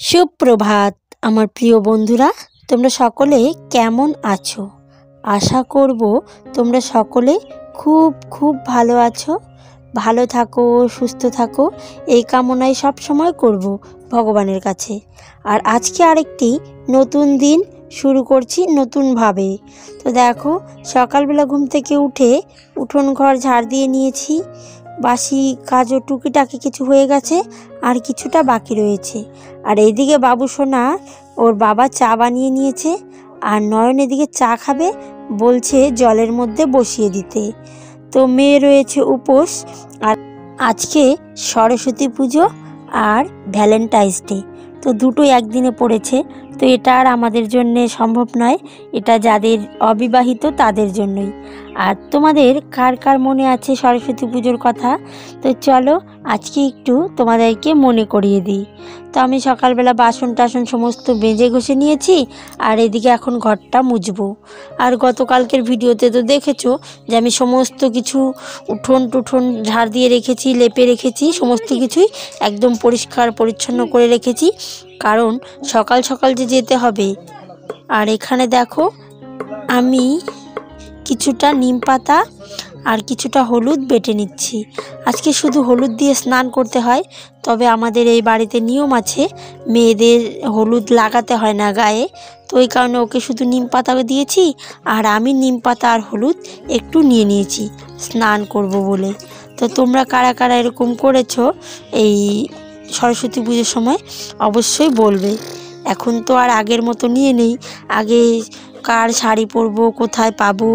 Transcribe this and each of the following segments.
সুপ্রভাত আমার প্রিয় বন্ধুরা, তোমরা সকলে কেমন আছো? আশা করব তোমরা সকলে খুব খুব ভালো আছো। ভালো থাকো, সুস্থ থাকো, এই কামনাই সব সময় করব ভগবানের কাছে। আর আজকে আরেকটি নতুন দিন শুরু করছি নতুনভাবে। তো দেখো, সকালবেলা ঘুম থেকে উঠে উঠোন ঘর ঝাড় দিয়ে নিয়েছি। বাসি কাজও টুকিটাকি কিছু হয়ে গেছে, আর কিছুটা বাকি রয়েছে। আর এইদিকে বাবু সোনা ওর বাবা চা বানিয়ে নিয়েছে, আর নয়ন এদিকে চা খাবে, বলছে জলের মধ্যে বসিয়ে দিতে। তো মেয়ে রয়েছে উপোস। আর আজকে সরস্বতী পুজো আর ভ্যালেন্টাইন্স ডে, তো দুটোই একদিনে পড়েছে। তো এটা আর আমাদের জন্য সম্ভব নয়, এটা যাদের অবিবাহিত তাদের জন্যই। আর তোমাদের কার কার মনে আছে সরস্বতী পুজোর কথা? তো চলো আজকে একটু তোমাদেরকে মনে করিয়ে দিই। তো আমি সকালবেলা বাসন টাসন সমস্ত মেজে ঘষে নিয়েছি, আর এদিকে এখন ঘরটা মুছবো। আর গতকালকের ভিডিওতে তো দেখেছো যে আমি সমস্ত কিছু উঠোন টুঠোন ঝাড় দিয়ে রেখেছি, লেপে রেখেছি, সমস্ত কিছুই একদম পরিষ্কার পরিচ্ছন্ন করে রেখেছি, কারণ সকাল সকাল যে যেতে হবে। আর এখানে দেখো, আমি কিছুটা নিম পাতা আর কিছুটা হলুদ বেটে নিচ্ছি। আজকে শুধু হলুদ দিয়ে স্নান করতে হয়, তবে আমাদের এই বাড়িতে নিয়ম আছে, মেয়েদের হলুদ লাগাতে হয় না গায়ে। তো ওই কারণে ওকে শুধু নিম পাতা দিয়েছি, আর আমি নিম পাতা আর হলুদ একটু নিয়ে নিয়েছি স্নান করব বলে। তো তোমরা কারা কারা এরকম করেছো এই সরস্বতী পুজোর সময় অবশ্যই বলবে। এখন তো আর আগের মতো নিয়ে নেই, আগে কার শাড়ি পরবো, কোথায় পাবো,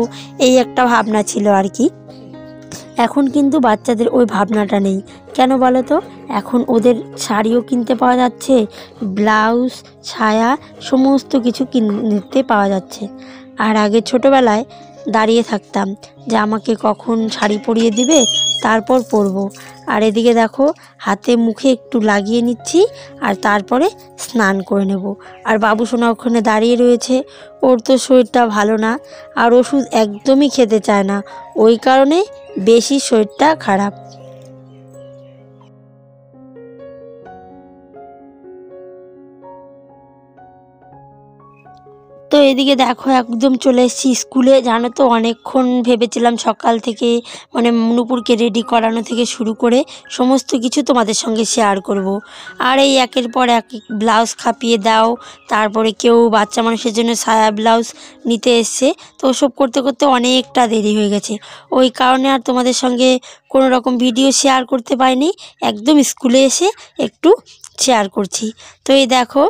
এই একটা ভাবনা ছিল আর কি। এখন কিন্তু বাচ্চাদের ওই ভাবনাটা নেই। কেন বলো তো? এখন ওদের শাড়িও কিনতে পাওয়া যাচ্ছে, ব্লাউজ, ছায়া, সমস্ত কিছু কিনতে পাওয়া যাচ্ছে। আর আগে ছোটোবেলায় দাঁড়িয়ে থাকতাম যে আমাকে কখন শাড়ি পরিয়ে দিবে, তারপর পরবো। আর এদিকে দেখো, হাতে মুখে একটু লাগিয়ে নিচ্ছি, আর তারপরে স্নান করে নেব। আর বাবু সোনা ওখানে দাঁড়িয়ে রয়েছে, ওর তো শরীরটা ভালো না, আর ওষুধ একদমই খেতে চায় না, ওই কারণে বেশি শরীরটা খারাপ। তো এদিকে দেখো, একদম চলে এসেছি স্কুলে। জানো তো, অনেকক্ষণ ভেবেছিলাম সকাল থেকে, মানে নুপুরকে রেডি করানো থেকে শুরু করে সমস্ত কিছু তোমাদের সঙ্গে শেয়ার করব। আর এই একের পর এক ব্লাউজ খাপিয়ে দাও, তারপরে কেউ বাচ্চা মানুষের জন্য সায়া ব্লাউজ নিতে এসছে। তো ওসব করতে করতে অনেকটা দেরি হয়ে গেছে, ওই কারণে আর তোমাদের সঙ্গে কোনো রকম ভিডিও শেয়ার করতে পারিনি। একদম স্কুলে এসে একটু শেয়ার করছি। তো এই দেখো,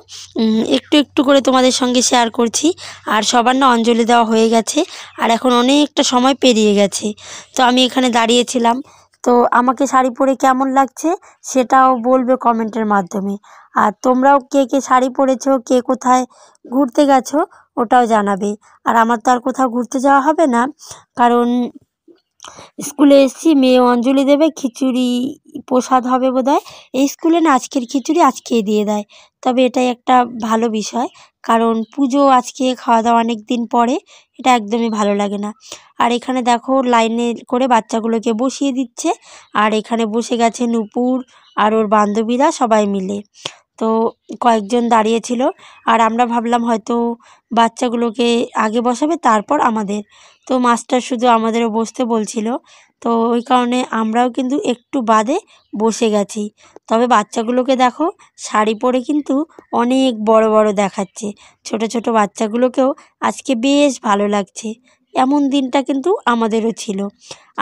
একটু একটু করে তোমাদের সঙ্গে শেয়ার করছি। আর সবার না অঞ্জলি দেওয়া হয়ে গেছে, আর এখন অনেকটা সময় পেরিয়ে গেছে। তো আমি এখানে দাঁড়িয়েছিলাম। তো আমাকে শাড়ি পরে কেমন লাগছে সেটাও বলবে কমেন্টের মাধ্যমে। আর তোমরাও কে কে শাড়ি পরেছো, কে কোথায় ঘুরতে গেছো, ওটাও জানাবে। আর আমার তো আর কোথাও ঘুরতে যাওয়া হবে না, কারণ স্কুলে এসেছি, মেয়ে অঞ্জলি দেবে, খিচুড়ি প্রসাদ হবে বোধহয়। এই স্কুলে না আজকের খিচুড়ি আজকেই দিয়ে দেয়, তবে এটাই একটা ভালো বিষয়, কারণ পুজো আজকে, খাওয়া দাওয়া অনেক দিন পরে, এটা একদমই ভালো লাগে না। আর এখানে দেখো, লাইনে করে বাচ্চাগুলোকে বসিয়ে দিচ্ছে, আর এখানে বসে গেছে নূপুর আর ওর বান্ধবীরা সবাই মিলে। তো কয়েকজন দাঁড়িয়েছিল, আর আমরা ভাবলাম হয়তো বাচ্চাগুলোকে আগে বসাবে, তারপর আমাদের। তো মাস্টার শুধু আমাদেরও বসতে বলছিল, তো ওই কারণে আমরাও কিন্তু একটু বাদে বসে গেছি। তবে বাচ্চাগুলোকে দেখো, শাড়ি পরে কিন্তু অনেক বড় বড় দেখাচ্ছে। ছোট ছোট বাচ্চাগুলোকেও আজকে বেশ ভালো লাগছে। এমন দিনটা কিন্তু আমাদেরও ছিল।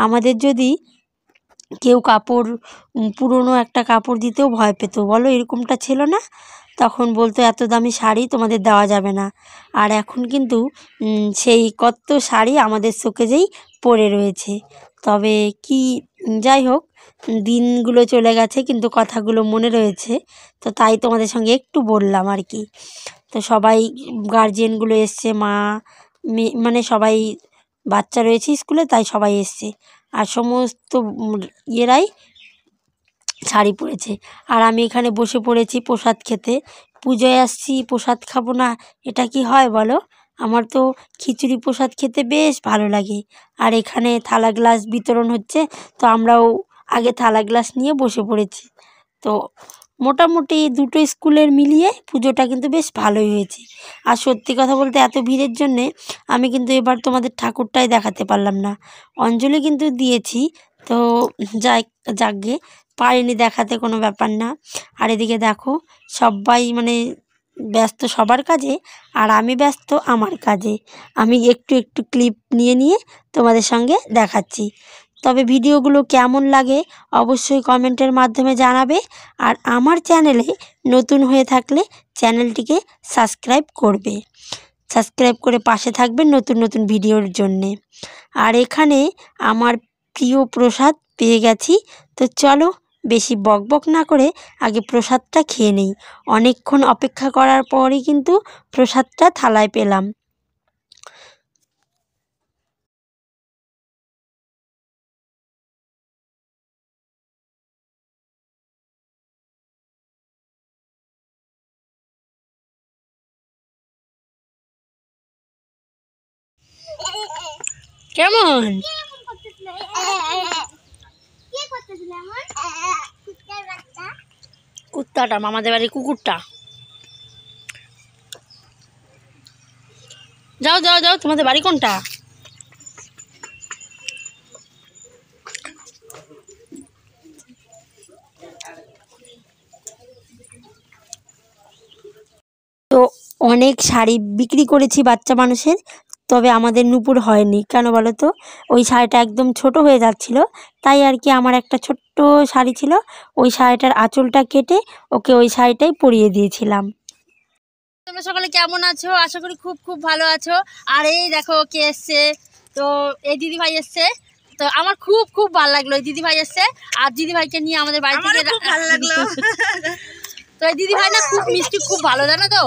আমাদের যদি কেউ কাপড়, পুরনো একটা কাপড় দিতেও ভয় পেত, বলো এরকমটা ছিল না? তখন বলতো এত দামি শাড়ি তোমাদের দেওয়া যাবে না। আর এখন কিন্তু সেই কত শাড়ি আমাদের শোকেজেই পড়ে রয়েছে। তবে কি, যাই হোক, দিনগুলো চলে গেছে কিন্তু কথাগুলো মনে রয়েছে, তো তাই তোমাদের সঙ্গে একটু বললাম আর কি। তো সবাই, গার্জিয়ানগুলো এসছে, মা, মেয়ে, মানে সবাই, বাচ্চা রয়েছে স্কুলে, তাই সবাই এসছে। আর সমস্ত ইয়েরাই শাড়ি পরেছে, আর আমি এখানে বসে পড়েছি প্রসাদ খেতে। পুজোয় আসছি, প্রসাদ খাবো না, এটা কি হয় বলো? আমার তো খিচুড়ি প্রসাদ খেতে বেশ ভালো লাগে। আর এখানে থালা গ্লাস বিতরণ হচ্ছে, তো আমরাও আগে থালা গ্লাস নিয়ে বসে পড়েছি। তো মোটামুটি দুটো স্কুলের মিলিয়ে পুজোটা কিন্তু বেশ ভালোই হয়েছে। আর সত্যি কথা বলতে এত ভিড়ের জন্যে আমি কিন্তু এবার তোমাদের ঠাকুরটাই দেখাতে পারলাম না। অঞ্জলি কিন্তু দিয়েছি, তো যাই যাকগে, পারিনি দেখাতে, কোনো ব্যাপার না। আর এদিকে দেখো সবাই মানে ব্যস্ত সবার কাজে, আর আমি ব্যস্ত আমার কাজে। আমি একটু একটু ক্লিপ নিয়ে নিয়ে তোমাদের সঙ্গে দেখাচ্ছি। তবে ভিডিওগুলো কেমন লাগে অবশ্যই কমেন্টের মাধ্যমে জানাবে। আর আমার চ্যানেলে নতুন হয়ে থাকলে চ্যানেলটিকে সাবস্ক্রাইব করবে, সাবস্ক্রাইব করে পাশে থাকবেন নতুন নতুন ভিডিওর জন্যে। আর এখানে আমার প্রিয় প্রসাদ পেয়ে গেছি, তো চলো বেশি বকবক না করে আগে প্রসাদটা খেয়ে নেই। অনেকক্ষণ অপেক্ষা করার পরই কিন্তু প্রসাদটা থালায় পেলাম। কেমন কুত্তাটা, মামাদের বাড়ির কুকুরটা। যাও যাও যাও, তোমাদের বাড়ি কোনটা? তো অনেক শাড়ি বিক্রি করেছি বাচ্চা মানুষের, তবে আমাদের নূপুর হয়নি। কেন বলো তো? ওই শাড়িটা একদম ছোট হয়ে যাচ্ছিল, তাই আর কি আমার একটা ছোট্ট শাড়ি ছিল, ওই শাড়িটার আঁচলটা কেটে ওকে ওই শাড়িটাই পরিয়ে দিয়েছিলাম। তোমরা সকলে কেমন আছো? আশা করি খুব খুব ভালো আছো। আর এই দেখো কে এসছে, তো এই দিদি ভাই এসছে। তো আমার খুব খুব ভালো লাগলো, এই দিদি ভাই এসছে। আর দিদি ভাইকে নিয়ে আমাদের বাড়ি থেকে ভালো লাগলো। তো এই দিদি ভাই না খুব মিষ্টি, খুব ভালো, জানো তো?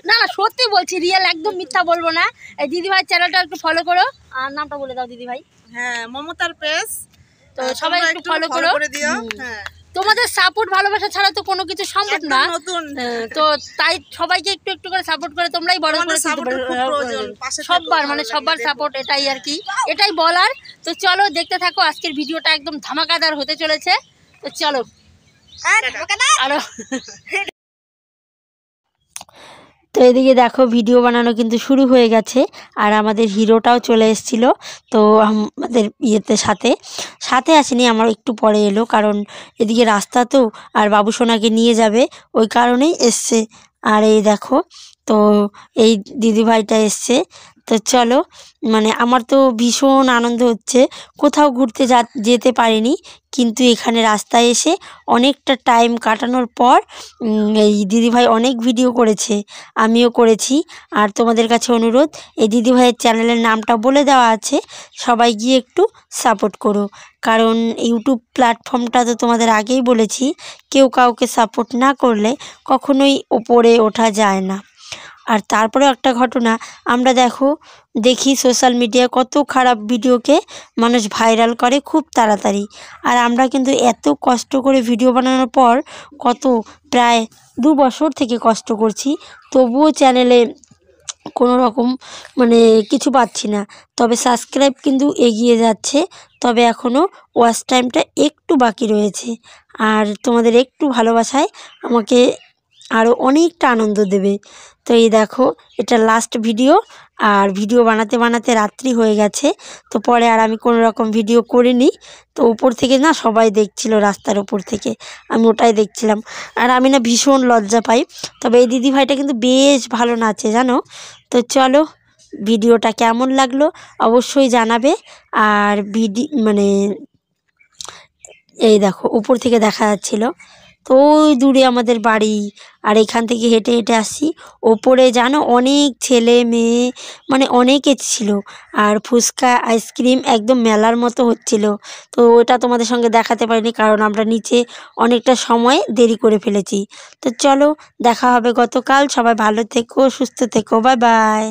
না না সত্যি বলছি, রিয়েল, একদম মিথ্যা বলবো না। এই দিদি ভাই চ্যানেলটা একটু ফলো করো। আর নামটা বলে দাও দিদি ভাই। হ্যাঁ, মমতার প্রেস। তো সবাই একটু ফলো করে দিও। হ্যাঁ, তোমাদের সাপোর্ট ভালোবাসা ছাড়া তো কোনো কিছু সম্ভব না। তো তাই সবাইকে একটু একটু করে সাপোর্ট করে তোমরাই বড় করে সবার, মানে সবার সাপোর্ট, এটাই আর কি, এটাই বলার। তো চলো দেখতে থাকো, আজকের ভিডিওটা একদম ধামাকাদার হতে চলেছে। তো চলো আরো। তো এদিকে দেখো ভিডিও বানানো কিন্তু শুরু হয়ে গেছে, আর আমাদের হিরোটাও চলে এসেছিল। তো আমাদের ইয়েতে সাথে সাথে আসেনি, আমার একটু পরে এলো, কারণ এদিকে রাস্তা তো, আর বাবুসোনাকে নিয়ে যাবে, ওই কারণেই এসছে। আর এই দেখো, তো এই দিদিভাইটা এসছে। তো চলো, মানে আমার তো ভীষণ আনন্দ হচ্ছে। কোথাও ঘুরতে যেতে পারিনি, কিন্তু এখানে রাস্তায় এসে অনেকটা টাইম কাটানোর পর এই দিদিভাই অনেক ভিডিও করেছে, আমিও করেছি। আর তোমাদের কাছে অনুরোধ, এই দিদিভাইয়ের চ্যানেলের নামটা বলে দেওয়া আছে, সবাই গিয়ে একটু সাপোর্ট করো। কারণ ইউটিউব প্ল্যাটফর্মটা তো তোমাদের আগেই বলেছি, কেউ কাউকে সাপোর্ট না করলে কখনোই ওপরে ওঠা যায় না। আর তারপরেও একটা ঘটনা, আমরা দেখি সোশ্যাল মিডিয়ায় কত খারাপ ভিডিওকে মানুষ ভাইরাল করে খুব তাড়াতাড়ি। আর আমরা কিন্তু এত কষ্ট করে ভিডিও বানানোর পর, প্রায় 2 বছর থেকে কষ্ট করছি, তবুও চ্যানেলে কোনো রকম মানে কিছু পাচ্ছি না। তবে সাবস্ক্রাইব কিন্তু এগিয়ে যাচ্ছে, তবে এখনও ওয়াচ টাইমটা একটু বাকি রয়েছে। আর তোমাদের একটু ভালোবাসায় আমাকে আরও অনেকটা আনন্দ দেবে। তো এই দেখো, এটা লাস্ট ভিডিও, আর ভিডিও বানাতে বানাতে রাত্রি হয়ে গেছে। তো পরে আর আমি কোনো রকম ভিডিও করিনি। তো উপর থেকে না সবাই দেখছিল, রাস্তার উপর থেকে আমি ওটাই দেখছিলাম। আর আমি না ভীষণ লজ্জা পাই। তবে এই দিদিভাইটা কিন্তু বেশ ভালো নাচে, জানো। তো চলো, ভিডিওটা কেমন লাগলো অবশ্যই জানাবে। আর মানে এই দেখো উপর থেকে দেখা যাচ্ছিল, তো ওই দূরে আমাদের বাড়ি। আর এখান থেকে হেঁটে হেঁটে আসি, ওপরে জানো অনেক ছেলে মেয়ে, মানে অনেকে ছিল। আর ফুচকা আইসক্রিম একদম মেলার মতো হচ্ছিল। তো ওটা তোমাদের সঙ্গে দেখাতে পারিনি, কারণ আমরা নিচে অনেকটা সময় দেরি করে ফেলেছি। তো চলো, দেখা হবে গতকাল। সবাই ভালো থেকো, সুস্থ থেকো, বাই বাই।